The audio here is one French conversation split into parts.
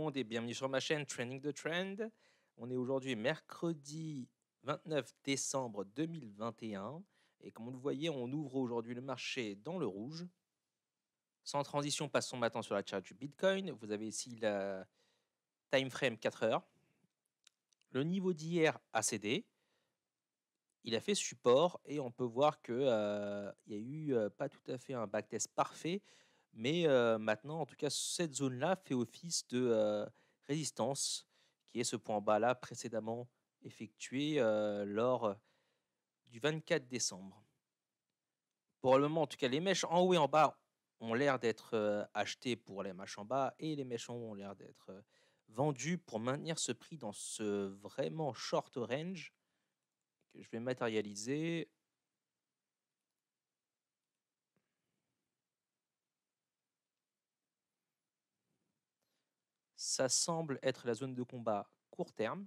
monde et bienvenue sur ma chaîne Trending the Trend. On est aujourd'hui mercredi 29 décembre 2021 et comme vous le voyez, on ouvre aujourd'hui le marché dans le rouge. Sans transition, passons maintenant sur la charte du Bitcoin. Vous avez ici la time frame 4 heures. Le niveau d'hier a cédé. Il a fait support et on peut voir que il y a eu pas tout à fait un backtest parfait, mais maintenant, en tout cas, cette zone-là fait office de résistance, qui est ce point bas-là précédemment effectué lors du 24 décembre. Pour le moment, en tout cas, les mèches en haut et en bas ont l'air d'être achetées pour les mèches en bas et les mèches en haut ont l'air d'être vendues pour maintenir ce prix dans ce vraiment short range que je vais matérialiser. Ça semble être la zone de combat court terme.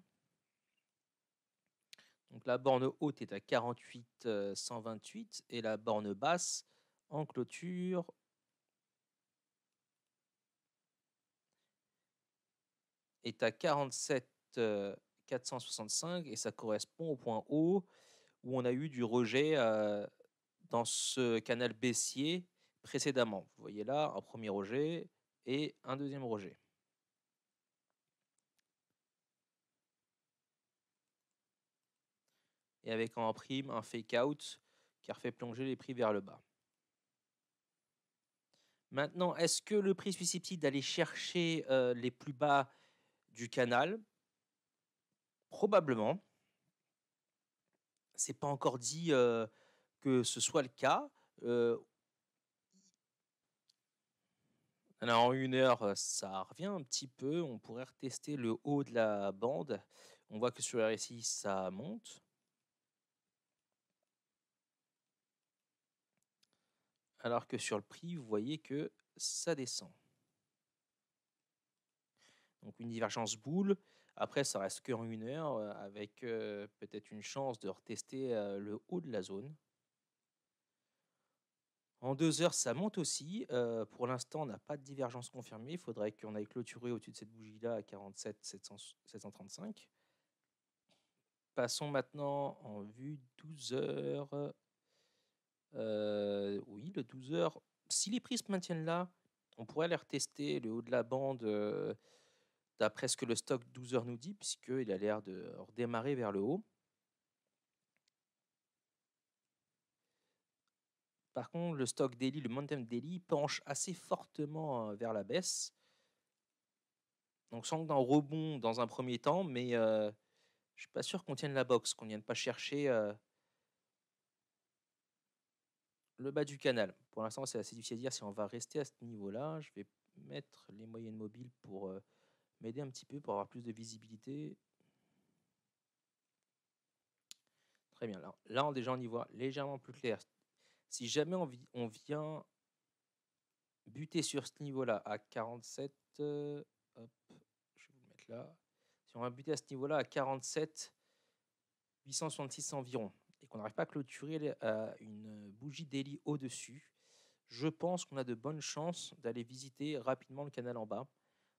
Donc la borne haute est à 48,128 et la borne basse en clôture est à 47,465 et ça correspond au point haut où on a eu du rejet dans ce canal baissier précédemment. Vous voyez là un premier rejet et un deuxième rejet. Et avec en prime un fake out qui a refait plonger les prix vers le bas. Maintenant, est-ce que le prix est susceptible d'aller chercher les plus bas du canal? Probablement. C'est pas encore dit que ce soit le cas. Alors en 1 heure, ça revient un petit peu. On pourrait retester le haut de la bande. On voit que sur le RSI, ça monte. Alors que sur le prix, vous voyez que ça descend. Donc une divergence boule. Après, ça reste qu'en 1 heure, avec peut-être une chance de retester le haut de la zone. En 2 heures, ça monte aussi. Pour l'instant, on n'a pas de divergence confirmée. Il faudrait qu'on aille clôturer au-dessus de cette bougie-là à 47 735. Passons maintenant en vue 12 heures. Oui, le 12 heures. Si les prix se maintiennent là, on pourrait aller retester le haut de la bande d'après ce que le stock 12 heures nous dit, puisqu'il a l'air de redémarrer vers le haut. Par contre, le stock daily, le momentum daily, penche assez fortement vers la baisse. Donc sans d'un rebond dans un premier temps, mais je suis pas sûr qu'on tienne la box, qu'on vienne pas chercher le bas du canal. Pour l'instant, c'est assez difficile à dire si on va rester à ce niveau-là. Je vais mettre les moyennes mobiles pour m'aider un petit peu, pour avoir plus de visibilité. Très bien. Là, déjà, on y voit légèrement plus clair. Si jamais on vient buter sur ce niveau-là à 47, hop, je vais vous le mettre là. Si on va buter à ce niveau-là à 47 866 environ et qu'on n'arrive pas à clôturer une bougie daily au-dessus, je pense qu'on a de bonnes chances d'aller visiter rapidement le canal en bas.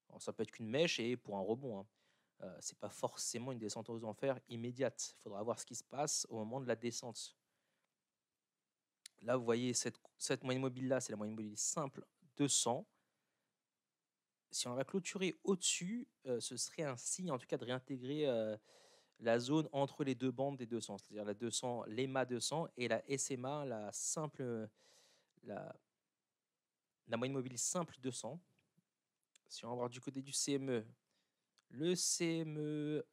Alors, ça peut être qu'une mèche et pour un rebond, hein. C'est pas forcément une descente aux enfers immédiate. Il faudra voir ce qui se passe au moment de la descente. Là, vous voyez cette moyenne mobile là, c'est la moyenne mobile simple 200. Si on va clôturer au-dessus, ce serait un signe en tout cas de réintégrer la zone entre les deux bandes des 200, c'est-à-dire la 200, l'EMA 200 et la SMA, la simple, la moyenne mobile simple 200. Si on va voir du côté du CME, le CME,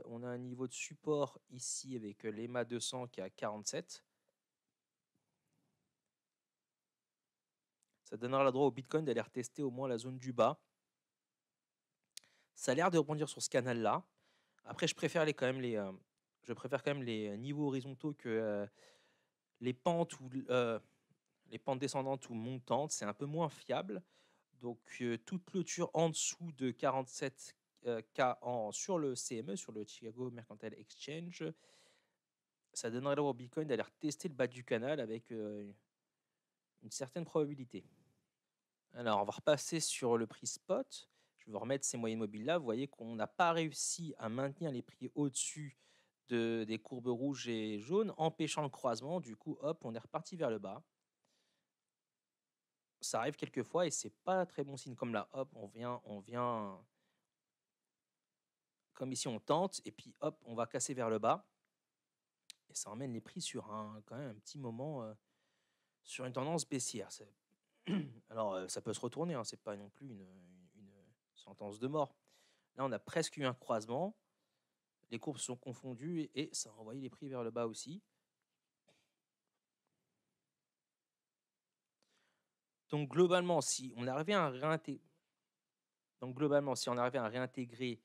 on a un niveau de support ici avec l'EMA 200 qui est à 47. Ça donnera le droit au Bitcoin d'aller retester au moins la zone du bas. Ça a l'air de rebondir sur ce canal-là. Après, je préfère quand même les niveaux horizontaux que les pentes ou les pentes descendantes ou montantes. C'est un peu moins fiable. Donc, toute clôture en dessous de 47 K sur le CME, sur le Chicago Mercantile Exchange, ça donnerait droit au Bitcoin d'aller tester le bas du canal avec une certaine probabilité. Alors, on va repasser sur le prix spot. Je je veux remettre ces moyennes mobiles là. Vous voyez qu'on n'a pas réussi à maintenir les prix au-dessus des courbes rouges et jaunes, empêchant le croisement. Du coup, hop, on est reparti vers le bas. Ça arrive quelquefois et c'est pas très bon signe. Comme là, hop, on vient, comme ici, on tente et puis hop, on va casser vers le bas. Et ça emmène les prix sur quand même un petit moment, sur une tendance baissière. Alors, ça peut se retourner, hein, c'est pas non plus une sentence de mort. Là, on a presque eu un croisement. Les courbes sont confondues et ça a envoyé les prix vers le bas aussi. Donc globalement, si on arrivait à réintégrer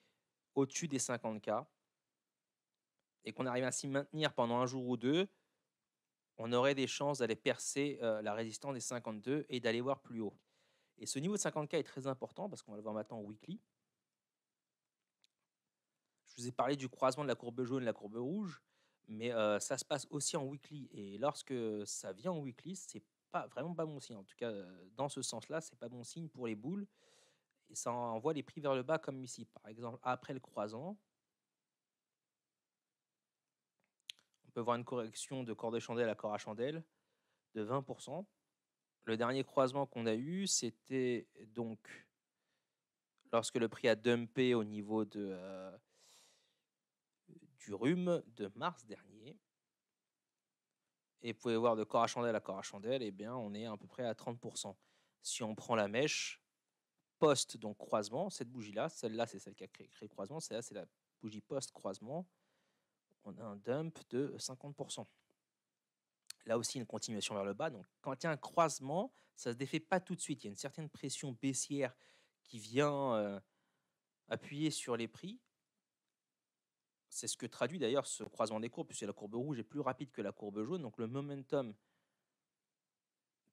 au-dessus des 50K et qu'on arrivait à s'y maintenir pendant un jour ou deux, on aurait des chances d'aller percer la résistance des 52 et d'aller voir plus haut. Et ce niveau de 50K est très important parce qu'on va le voir maintenant en weekly. Je vous ai parlé du croisement de la courbe jaune et la courbe rouge, mais ça se passe aussi en weekly. Et lorsque ça vient en weekly, c'est vraiment pas bon signe. En tout cas, dans ce sens-là, c'est pas bon signe pour les boules. Et ça envoie les prix vers le bas, comme ici. Par exemple, après le croisement, on peut voir une correction de corps de chandelle à corps à chandelle de 20%. Le dernier croisement qu'on a eu, c'était donc lorsque le prix a dumpé au niveau du rhume de mars dernier. Et vous pouvez voir de corps à chandelle, eh bien, on est à peu près à 30%. Si on prend la mèche post donc croisement, cette bougie-là, celle-là, c'est celle qui a créé le croisement, celle-là, c'est la bougie post-croisement, on a un dump de 50%. Là aussi, une continuation vers le bas. Donc, quand il y a un croisement, ça ne se défait pas tout de suite. Il y a une certaine pression baissière qui vient appuyer sur les prix. C'est ce que traduit d'ailleurs ce croisement des courbes, puisque la courbe rouge est plus rapide que la courbe jaune. Donc, le momentum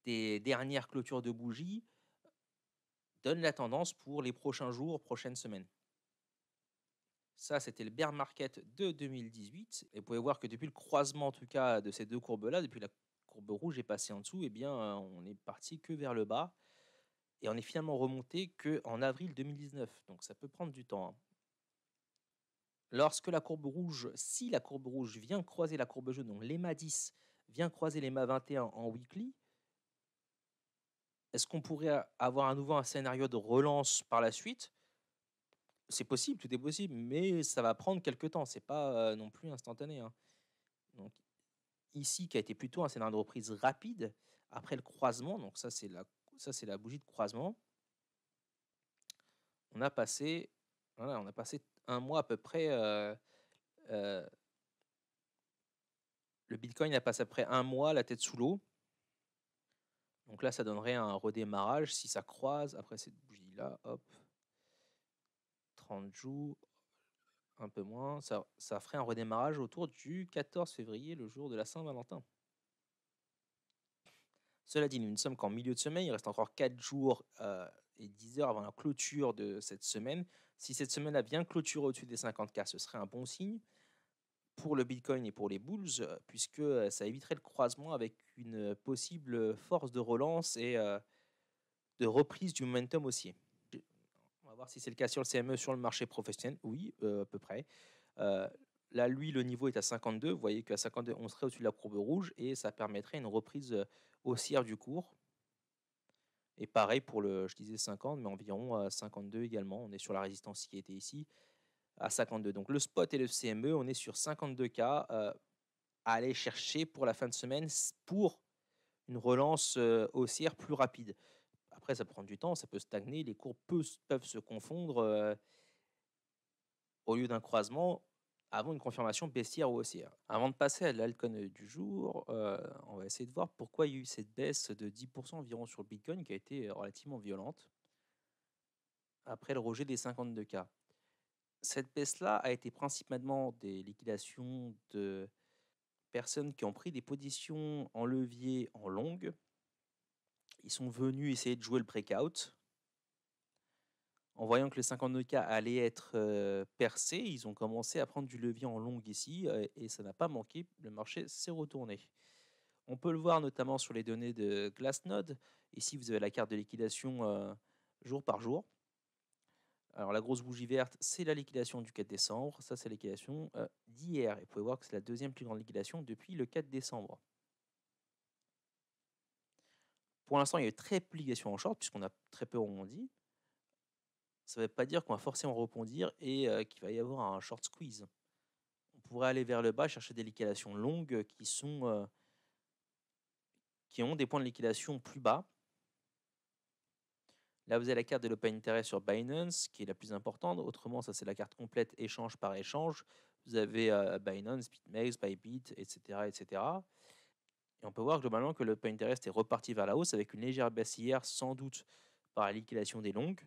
des dernières clôtures de bougies donne la tendance pour les prochains jours, prochaines semaines. Ça, c'était le bear market de 2018. Et vous pouvez voir que depuis le croisement, en tout cas, de ces deux courbes-là, depuis la courbe rouge est passée en dessous, eh bien, on est parti que vers le bas. Et on est finalement remonté qu'en avril 2019. Donc, ça peut prendre du temps, hein. Lorsque la courbe rouge, si la courbe rouge vient croiser la courbe jaune, donc l'EMA 10 vient croiser l'EMA 21 en weekly, est-ce qu'on pourrait avoir à nouveau un scénario de relance par la suite? C'est possible, tout est possible, mais ça va prendre quelques temps. C'est pas non plus instantané, hein. Donc ici, qui a été plutôt un scénario de reprise rapide après le croisement. Donc ça, c'est la bougie de croisement. On a passé, voilà, on a passé un mois à peu près. Le Bitcoin a passé après un mois la tête sous l'eau. Donc là, ça donnerait un redémarrage si ça croise après cette bougie-là. Hop, 30 jours. Un peu moins, ça ferait un redémarrage autour du 14 février, le jour de la Saint-Valentin. Cela dit, nous ne sommes qu'en milieu de semaine, il reste encore 4 jours et 10 heures avant la clôture de cette semaine. Si cette semaine-là vient clôturer au-dessus des 50K, ce serait un bon signe pour le Bitcoin et pour les bulls, puisque ça éviterait le croisement avec une possible force de relance et de reprise du momentum haussier. On va voir si c'est le cas sur le CME, sur le marché professionnel. Oui, à peu près. Là, lui, le niveau est à 52. Vous voyez qu'à 52, on serait au-dessus de la courbe rouge et ça permettrait une reprise haussière du cours. Et pareil pour je disais 50, mais environ à 52 également. On est sur la résistance qui était ici, à 52. Donc le spot et le CME, on est sur 52K à aller chercher pour la fin de semaine pour une relance haussière plus rapide. Après, ça prend du temps, ça peut stagner, les cours peuvent se confondre au lieu d'un croisement avant une confirmation baissière ou haussière. Avant de passer à l'altcoin du jour, on va essayer de voir pourquoi il y a eu cette baisse de 10% environ sur le Bitcoin qui a été relativement violente après le rejet des 52K. Cette baisse-là a été principalement des liquidations de personnes qui ont pris des positions en levier en longue. Ils sont venus essayer de jouer le breakout. En voyant que les 52K allaient être percés, ils ont commencé à prendre du levier en longue ici et ça n'a pas manqué, le marché s'est retourné. On peut le voir notamment sur les données de Glassnode. Ici, vous avez la carte de liquidation jour par jour. Alors la grosse bougie verte, c'est la liquidation du 4 décembre. Ça, c'est la liquidation d'hier. Et vous pouvez voir que c'est la deuxième plus grande liquidation depuis le 4 décembre. Pour l'instant, il y a eu très peu de liquidation en short puisqu'on a très peu rebondi. Ça ne veut pas dire qu'on va forcément rebondir et qu'il va y avoir un short squeeze. On pourrait aller vers le bas, chercher des liquidations longues qui ont des points de liquidation plus bas. Là, vous avez la carte de l'open interest sur Binance, qui est la plus importante. Autrement, ça, c'est la carte complète échange par échange. Vous avez Binance, BitMEX, Bybit, etc., etc. Et on peut voir globalement que l'open interest est reparti vers la hausse avec une légère baisse hier, sans doute par la liquidation des longues.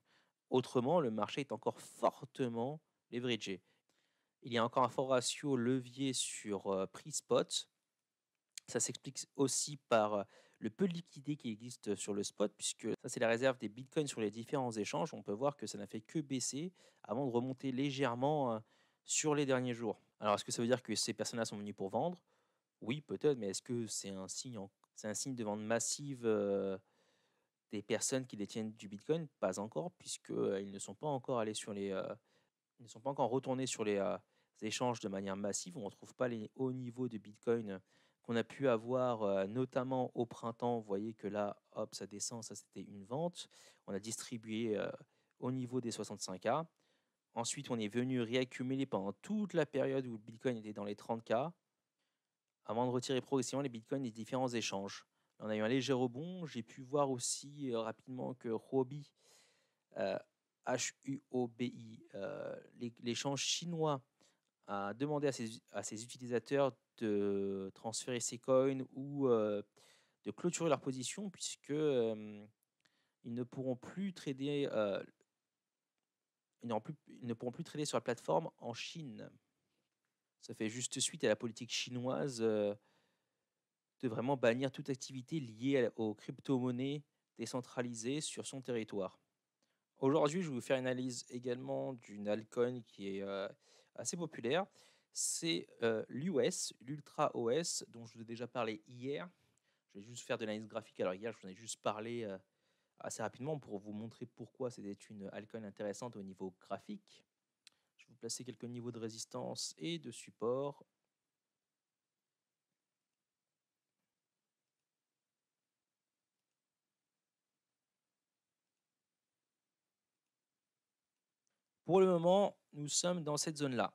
Autrement, le marché est encore fortement leveragé. Il y a encore un fort ratio levier sur prix spot. Ça s'explique aussi par le peu de liquidité qui existe sur le spot, puisque ça, c'est la réserve des bitcoins sur les différents échanges. On peut voir que ça n'a fait que baisser avant de remonter légèrement sur les derniers jours. Alors, est-ce que ça veut dire que ces personnes-là sont venues pour vendre? Oui, peut-être, mais est-ce que c'est un signe, c'est un signe de vente massive des personnes qui détiennent du bitcoin? Pas encore, puisqu'ils ne sont pas encore allés sur ils ne sont pas encore retournés sur les échanges de manière massive. On ne retrouve pas les hauts niveaux de bitcoin qu'on a pu avoir notamment au printemps. Vous voyez que là, hop, ça descend, ça c'était une vente. On a distribué au niveau des 65K. Ensuite, on est venu réaccumuler pendant toute la période où le Bitcoin était dans les 30K, avant de retirer progressivement les Bitcoins des différents échanges. Là, on a eu un léger rebond. J'ai pu voir aussi rapidement que Huobi, HUOBI, l'échange chinois, a demandé à ses utilisateurs de transférer ces coins ou de clôturer leur position puisque ils ne pourront plus trader, ils ne pourront plus trader sur la plateforme en Chine. Ça fait juste suite à la politique chinoise de vraiment bannir toute activité liée aux crypto-monnaies décentralisées sur son territoire. Aujourd'hui, je vais vous faire une analyse également d'une altcoin qui est assez populaire. C'est l'US, l'Ultra OS, dont je vous ai déjà parlé hier. Je vais juste faire de l'analyse graphique. Alors hier, je vous en ai juste parlé assez rapidement pour vous montrer pourquoi c'était une altcoin intéressante au niveau graphique. Je vais vous placer quelques niveaux de résistance et de support. Pour le moment, nous sommes dans cette zone-là.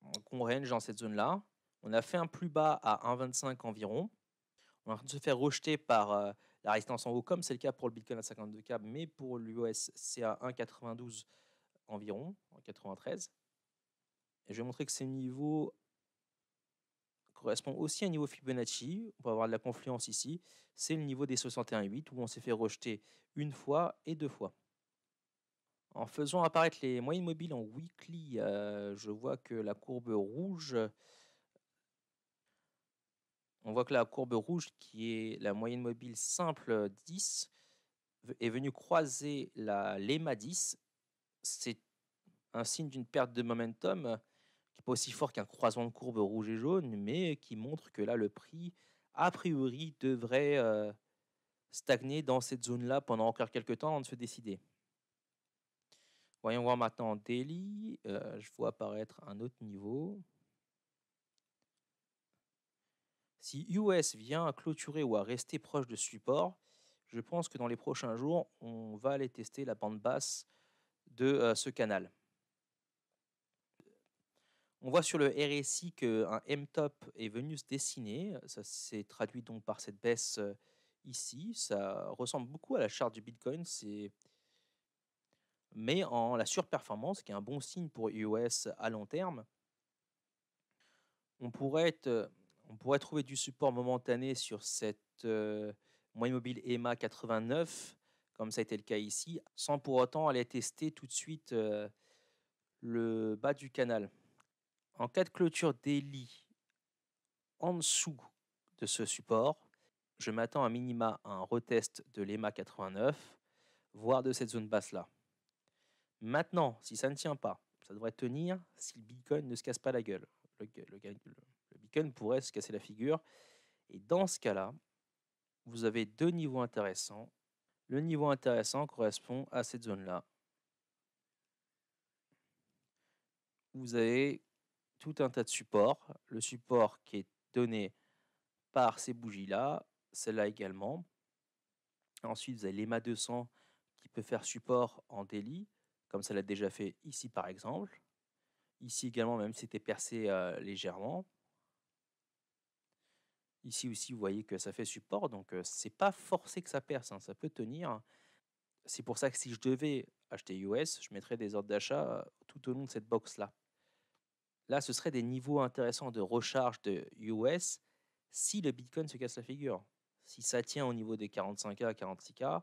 Donc on range dans cette zone-là. On a fait un plus bas à 1,25 environ. On est en train de se faire rejeter par la résistance en haut, comme c'est le cas pour le Bitcoin à 52K, mais pour l'US, c'est à 1,92 environ, en 93. Et je vais montrer que ces niveaux correspondent aussi à un niveau Fibonacci. On peut avoir de la confluence ici. C'est le niveau des 61,8 où on s'est fait rejeter une fois et deux fois. En faisant apparaître les moyennes mobiles en weekly, je vois que la courbe rouge, on voit que la courbe rouge, qui est la moyenne mobile simple 10, est venue croiser l'EMA 10. C'est un signe d'une perte de momentum qui n'est pas aussi fort qu'un croisement de courbe rouge et jaune, mais qui montre que là, le prix, a priori, devrait stagner dans cette zone-là pendant encore quelques temps avant de se décider. Voyons voir maintenant en daily. Je vois apparaître un autre niveau. Si US vient à clôturer ou à rester proche de support, je pense que dans les prochains jours, on va aller tester la bande basse de ce canal. On voit sur le RSI qu'un M-top est venu se dessiner. Ça s'est traduit donc par cette baisse ici. Ça ressemble beaucoup à la charte du Bitcoin, mais en la surperformance, qui est un bon signe pour US à long terme. On pourrait trouver du support momentané sur cette moyenne mobile EMA 89, comme ça a été le cas ici, sans pour autant aller tester tout de suite le bas du canal. En cas de clôture daily en dessous de ce support, je m'attends à minima à un retest de l'EMA 89, voire de cette zone basse-là. Maintenant, si ça ne tient pas, ça devrait tenir si le Bitcoin ne se casse pas la gueule. Le Bitcoin pourrait se casser la figure. Et dans ce cas-là, vous avez deux niveaux intéressants. Le niveau intéressant correspond à cette zone-là. vous avez tout un tas de supports. Le support qui est donné par ces bougies-là, celle-là également. Ensuite, vous avez l'EMA 200 qui peut faire support en daily, comme ça l'a déjà fait ici par exemple. Ici également, même si c'était percé légèrement. Ici aussi, vous voyez que ça fait support, donc c'est pas forcé que ça perce, hein, ça peut tenir. C'est pour ça que si je devais acheter US, je mettrais des ordres d'achat tout au long de cette box-là. Là, ce serait des niveaux intéressants de recharge de US si le Bitcoin se casse la figure. Si ça tient au niveau des 45K, 46K,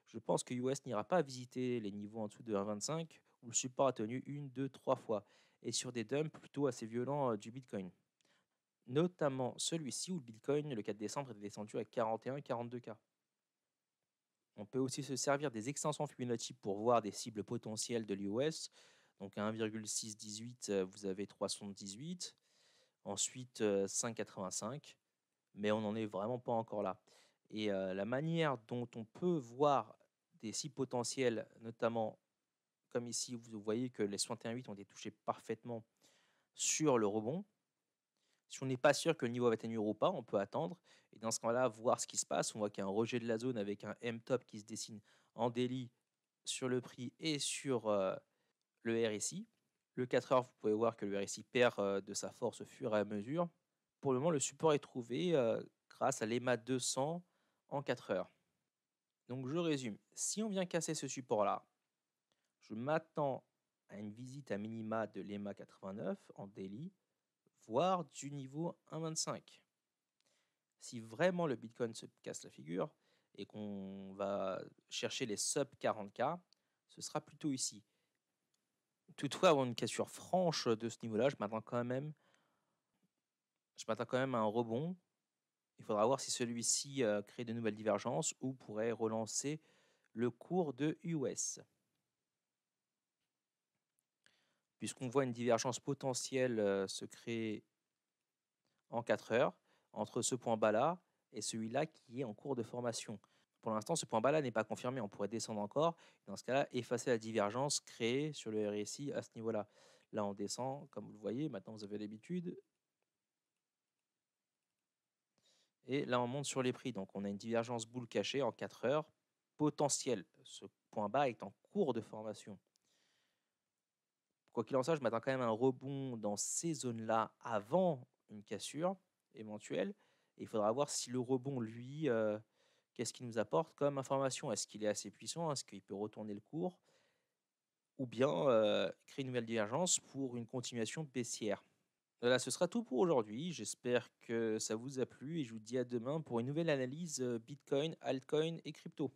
je pense que US n'ira pas visiter les niveaux en dessous de 1,25 où le support a tenu 1, 2, 3 fois et sur des dumps plutôt assez violents du Bitcoin. Notamment celui-ci où le Bitcoin, le 4 décembre, est descendu à 41, 42K. On peut aussi se servir des extensions Fibonacci pour voir des cibles potentielles de l'US. Donc à 1,618, vous avez 318. Ensuite, 5,85. Mais on n'en est vraiment pas encore là. Et la manière dont on peut voir des cibles potentielles, notamment comme ici, vous voyez que les 61,8 ont été touchés parfaitement sur le rebond. Si on n'est pas sûr que le niveau va tenir ou pas, on peut attendre. Et dans ce cas-là, voir ce qui se passe. On voit qu'il y a un rejet de la zone avec un M-top qui se dessine en daily sur le prix et sur le RSI. Le 4 heures, vous pouvez voir que le RSI perd de sa force au fur et à mesure. Pour le moment, le support est trouvé grâce à l'EMA 200 en 4 heures. Donc je résume. Si on vient casser ce support-là, je m'attends à une visite à minima de l'EMA 89 en daily, voire du niveau 1,25. Si vraiment le Bitcoin se casse la figure et qu'on va chercher les sub 40K, ce sera plutôt ici. Toutefois, avant une cassure franche de ce niveau-là, je m'attends quand même à un rebond. Il faudra voir si celui-ci crée de nouvelles divergences ou pourrait relancer le cours de US. Puisqu'on voit une divergence potentielle se créer en 4 heures entre ce point bas-là et celui-là qui est en cours de formation. Pour l'instant, ce point bas-là n'est pas confirmé, on pourrait descendre encore. Dans ce cas-là, effacer la divergence créée sur le RSI à ce niveau-là. Là, on descend, comme vous le voyez, maintenant vous avez l'habitude. Et là, on monte sur les prix. Donc, on a une divergence boule cachée en 4 heures potentielle. Ce point bas est en cours de formation. Quoi qu'il en soit, je m'attends quand même à un rebond dans ces zones-là avant une cassure éventuelle. Et il faudra voir si le rebond, lui, qu'est-ce qu'il nous apporte comme information. Est-ce qu'il est assez puissant? Est-ce qu'il peut retourner le cours? Ou bien créer une nouvelle divergence pour une continuation baissière. Voilà, ce sera tout pour aujourd'hui. J'espère que ça vous a plu et je vous dis à demain pour une nouvelle analyse Bitcoin, altcoin et crypto.